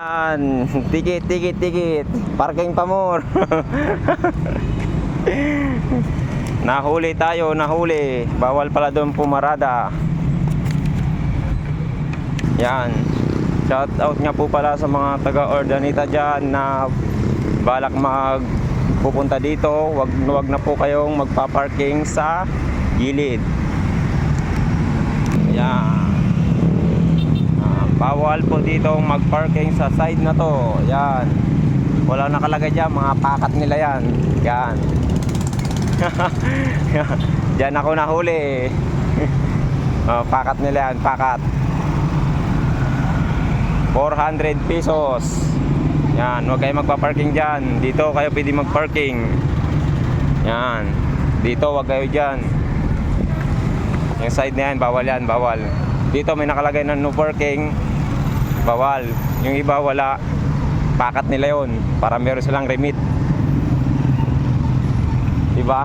Yan, tikit, tikit, tikit. Parking pa more. Nahuli tayo, nahuli. Bawal pala doon pumarada. Yan. Shout out nga po pala sa mga taga Ordanita dyan na balak pupunta dito. Wag na po kayong magpa-parking sa gilid. Yan. Bawal po dito mag-parking sa side na to. Yan. Wala nakalagay dyan, mga pakat nila yan. Yan. Diyan ako nahuli. Pakat nila yan, pakat. 400 pesos. Yan, huwag kayo magpa-parking dyan. Dito kayo pwede mag-parking. Yan. Dito huwag kayo dyan. Yung side na yan, bawal yan, bawal. Dito may nakalagay na no parking. Bawal. Yung iba wala. Pakat nila yon para meron silang remit. Diba?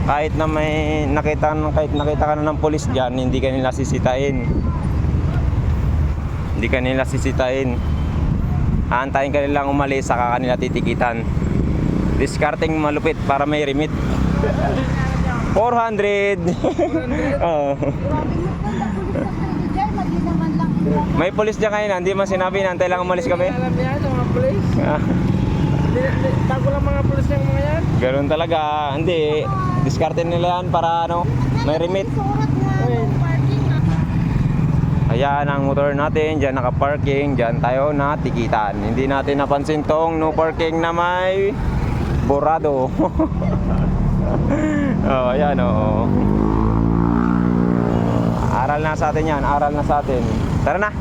Kahit nakita ka na ng pulis dyan, hindi ka nila sisitain. Hindi ka nila sisitain. Aantayin ka nilang umalis, saka kanila titikitan. Discarding malupit para may remit. 400. Oh. May pulis dyan kayo na, hindi man sinabi na antay lang umalis kami. Alam niya sa mga pulis? Bago lang mga pulis yung mga yan? Ganoon talaga, hindi. Diskarte nila yan para may remit. Ayan ang motor natin, dyan naka-parking, dyan tayo natikitan. Hindi natin napansin tong no parking na may borado. Oh, ayan oh. Aral na sa atin yan, aral na sa atin. Tara na.